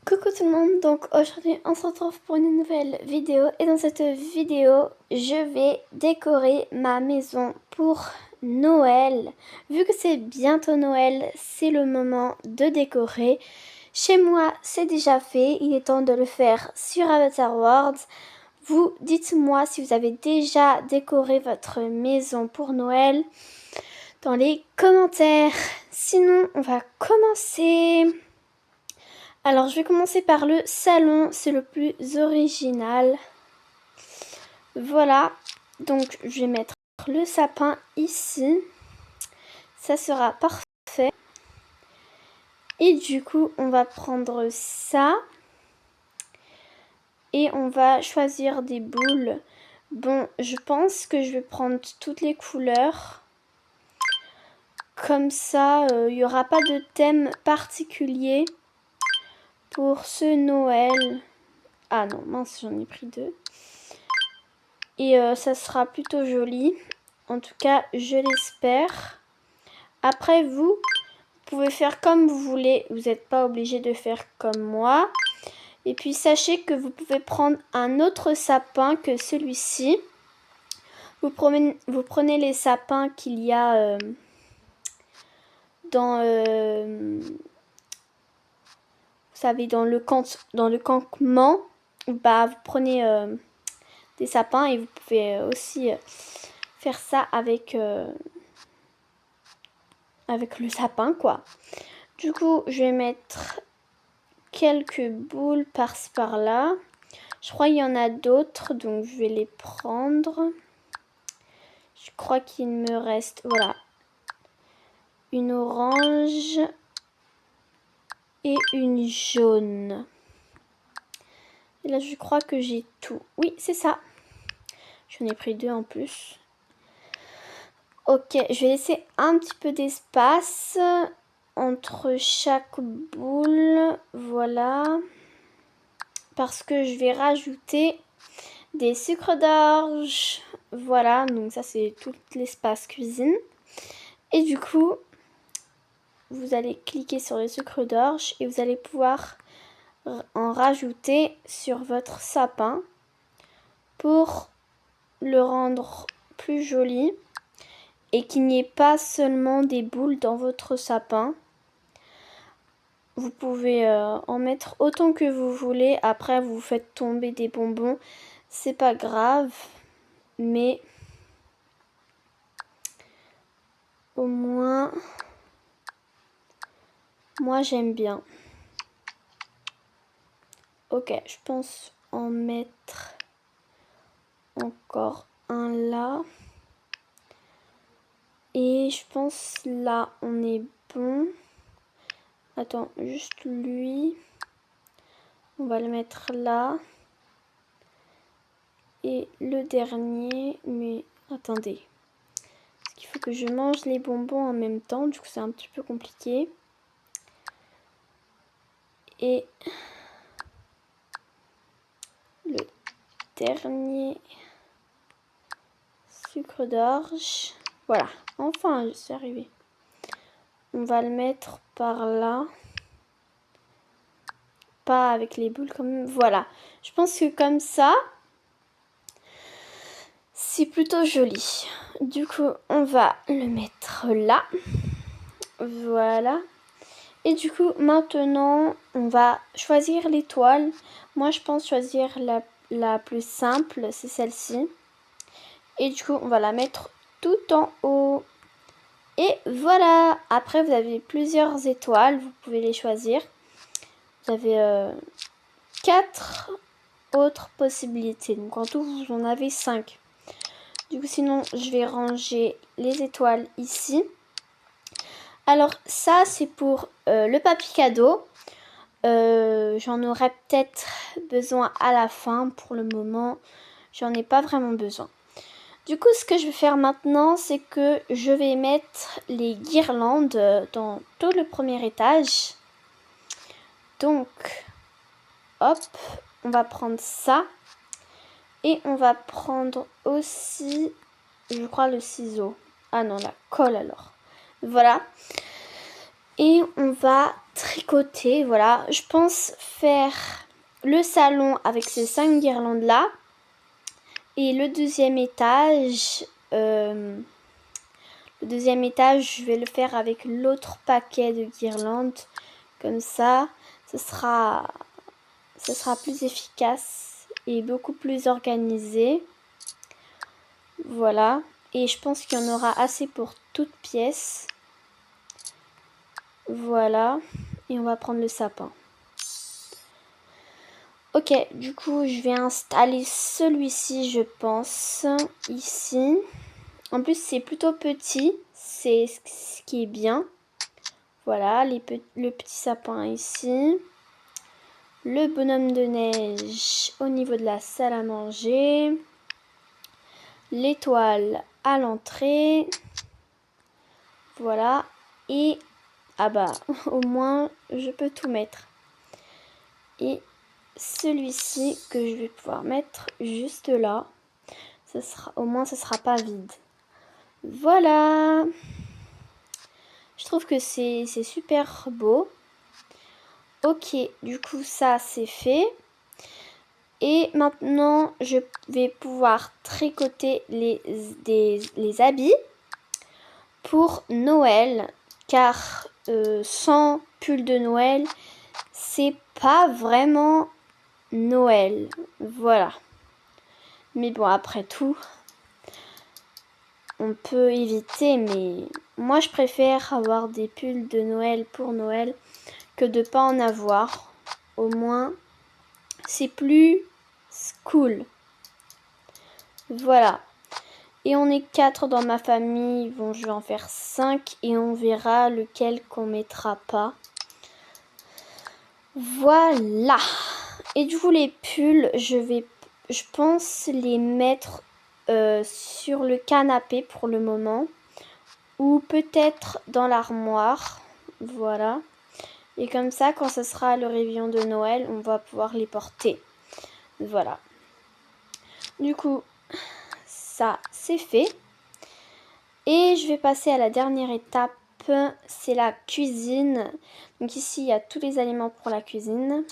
Coucou tout le monde, donc aujourd'hui on se retrouve pour une nouvelle vidéo et dans cette vidéo je vais décorer ma maison pour Noël. Vu que c'est bientôt Noël, c'est le moment de décorer. Chez moi c'est déjà fait, il est temps de le faire sur Avatar Worlds. Vous dites-moi si vous avez déjà décoré votre maison pour Noël dans les commentaires. Sinon on va commencer. Alors je vais commencer par le salon, c'est le plus original. Voilà, donc je vais mettre le sapin ici. Ça sera parfait. Et du coup, on va prendre ça. Et on va choisir des boules. Bon, je pense que je vais prendre toutes les couleurs. Comme ça, il n'y aura pas de thème particulier pour ce Noël. Ah non, mince, j'en ai pris deux. Et ça sera plutôt joli. En tout cas, je l'espère. Après, vous pouvez faire comme vous voulez. Vous n'êtes pas obligé de faire comme moi. Et puis, sachez que vous pouvez prendre un autre sapin que celui-ci. Vous prenez les sapins qu'il y a dans... vous savez, dans le campement. Bah, vous prenez des sapins et vous pouvez aussi faire ça avec le sapin, quoi. Du coup, je vais mettre quelques boules par-ci par-là. Je crois qu'il y en a d'autres, donc je vais les prendre. Je crois qu'il me reste, voilà, une orange et une jaune. Et là, je crois que j'ai tout. Oui, c'est ça. J'en ai pris deux en plus. Ok, je vais laisser un petit peu d'espace entre chaque boule. Voilà. Parce que je vais rajouter des sucres d'orge. Voilà, donc ça c'est tout l'espace cuisine. Et du coup, vous allez cliquer sur les sucres d'orge et vous allez pouvoir en rajouter sur votre sapin pour le rendre plus joli et qu'il n'y ait pas seulement des boules dans votre sapin. Vous pouvez en mettre autant que vous voulez. Après, vous faites tomber des bonbons. C'est pas grave. Mais au moins, moi j'aime bien. Ok, je pense en mettre encore un là. Et je pense là, on est bon. Attends, juste lui. On va le mettre là. Et le dernier, mais attendez. Parce qu'il faut que je mange les bonbons en même temps, du coup c'est un petit peu compliqué. Et le dernier sucre d'orge. Voilà, enfin je suis arrivée. On va le mettre par là. Pas avec les boules comme... Voilà, je pense que comme ça, c'est plutôt joli. Du coup, on va le mettre là. Voilà. Et du coup, maintenant, on va choisir l'étoile. Moi, je pense choisir la plus simple, c'est celle-ci. Et du coup, on va la mettre tout en haut. Et voilà. Après, vous avez plusieurs étoiles. Vous pouvez les choisir. Vous avez 4 autres possibilités. Donc, en tout, vous en avez 5. Du coup, sinon, je vais ranger les étoiles ici. Alors, ça, c'est pour le papier cadeau. J'en aurai peut-être besoin à la fin. Pour le moment, j'en ai pas vraiment besoin. Du coup, ce que je vais faire maintenant, c'est que je vais mettre les guirlandes dans tout le premier étage. Donc, hop, on va prendre ça. Et on va prendre aussi, je crois, le ciseau. Ah non, la colle alors. Voilà. Et on va tricoter, voilà. Je pense faire le salon avec ces 5 guirlandes là. Et le deuxième étage, je vais le faire avec l'autre paquet de guirlandes. Comme ça, ce sera plus efficace et beaucoup plus organisé. Voilà. Et je pense qu'il y en aura assez pour toute pièce. Voilà. Et on va prendre le sapin. Ok, du coup, je vais installer celui-ci, je pense, ici. En plus, c'est plutôt petit. C'est ce qui est bien. Voilà, le petit sapin ici. Le bonhomme de neige au niveau de la salle à manger. L'étoile à l'entrée. Voilà. Et, ah bah, au moins, je peux tout mettre. Et celui-ci que je vais pouvoir mettre juste là. Au moins, ce sera pas vide. Voilà. Je trouve que c'est super beau. Ok, du coup, ça, c'est fait. Et maintenant, je vais pouvoir tricoter les habits pour Noël. Car sans pull de Noël, c'est pas vraiment Noël. Voilà. Mais bon, après tout, on peut éviter. Mais moi, je préfère avoir des pulls de Noël pour Noël que de pas en avoir. Au moins, c'est plus cool. Voilà. Et on est 4 dans ma famille. Bon, je vais en faire 5 et on verra lequel qu'on mettra pas. Voilà. Et du coup, les pulls, je pense les mettre sur le canapé pour le moment. Ou peut-être dans l'armoire. Voilà. Et comme ça, quand ce sera le réveillon de Noël, on va pouvoir les porter. Voilà. Du coup, ça, c'est fait. Et je vais passer à la dernière étape. C'est la cuisine. Donc ici, il y a tous les aliments pour la cuisine.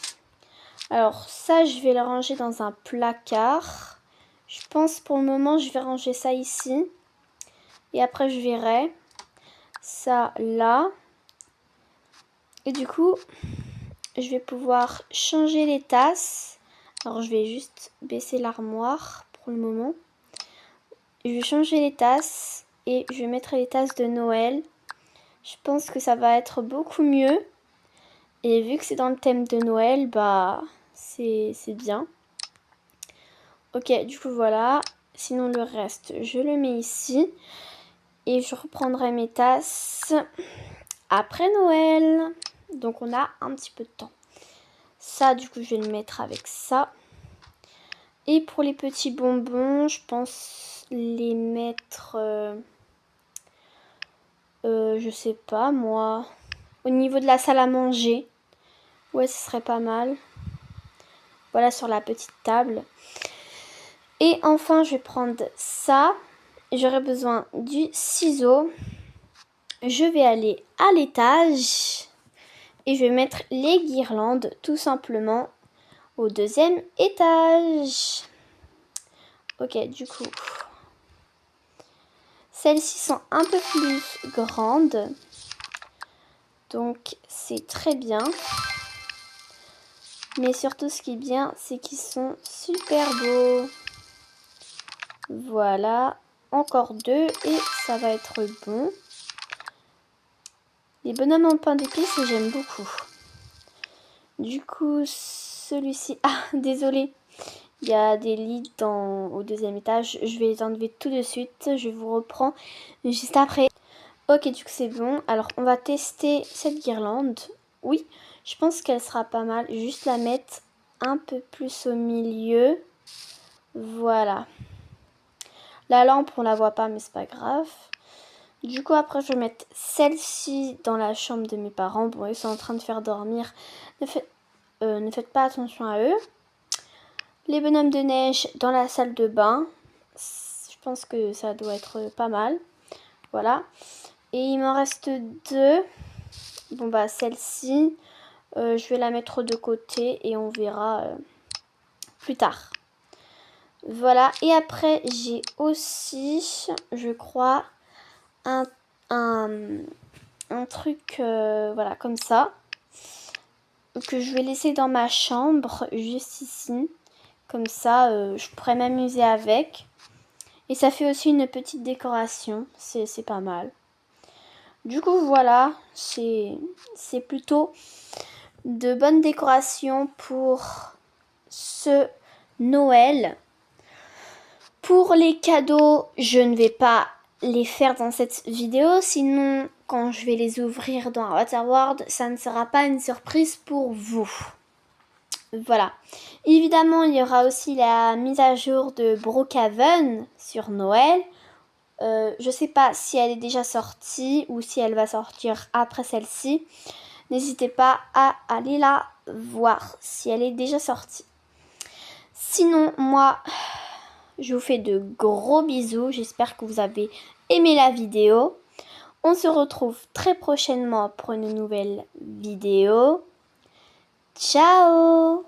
Alors ça, je vais le ranger dans un placard. Je pense pour le moment, je vais ranger ça ici. Et après, je verrai ça là. Et du coup, je vais pouvoir changer les tasses. Alors, je vais juste baisser l'armoire pour le moment. Je vais changer les tasses et je vais mettre les tasses de Noël. Je pense que ça va être beaucoup mieux. Et vu que c'est dans le thème de Noël, bah, c'est bien. Ok, du coup, voilà. Sinon, le reste, je le mets ici. Et je reprendrai mes tasses après Noël. Donc, on a un petit peu de temps. Ça, du coup, je vais le mettre avec ça. Et pour les petits bonbons, je pense les mettre... je sais pas, moi... Au niveau de la salle à manger. Ouais, ce serait pas mal. Voilà, sur la petite table. Et enfin, je vais prendre ça. J'aurai besoin du ciseau. Je vais aller à l'étage. Et je vais mettre les guirlandes, tout simplement, au deuxième étage. Ok, du coup... Celles-ci sont un peu plus grandes. Donc, c'est très bien. Mais surtout, ce qui est bien, c'est qu'ils sont super beaux. Voilà. Encore 2 et ça va être bon. Les bonhommes en pain d'épices, j'aime beaucoup. Du coup, celui-ci... Ah, désolé. Il y a des lits au deuxième étage. Je vais les enlever tout de suite. Je vous reprends juste après. Ok, du coup, c'est bon. Alors, on va tester cette guirlande. Oui, je pense qu'elle sera pas mal. Juste la mettre un peu plus au milieu. Voilà. La lampe, on la voit pas, mais c'est pas grave. Du coup, après, je vais mettre celle-ci dans la chambre de mes parents. Bon, ils sont en train de faire dormir. Ne faites pas attention à eux. Les bonhommes de neige dans la salle de bain. Je pense que ça doit être pas mal. Voilà. Et il m'en reste 2. Bon bah celle-ci, je vais la mettre de côté et on verra plus tard. Voilà, et après j'ai aussi, je crois, un truc voilà comme ça que je vais laisser dans ma chambre juste ici, comme ça je pourrais m'amuser avec et ça fait aussi une petite décoration, c'est pas mal. Du coup voilà, c'est plutôt de bonnes décorations pour ce Noël. Pour les cadeaux, je ne vais pas les faire dans cette vidéo, sinon quand je vais les ouvrir dans Waterworld, ça ne sera pas une surprise pour vous. Voilà. Évidemment, il y aura aussi la mise à jour de Brookhaven sur Noël. Je ne sais pas si elle est déjà sortie ou si elle va sortir après celle-ci. N'hésitez pas à aller la voir si elle est déjà sortie. Sinon, moi, je vous fais de gros bisous. J'espère que vous avez aimé la vidéo. On se retrouve très prochainement pour une nouvelle vidéo. Ciao!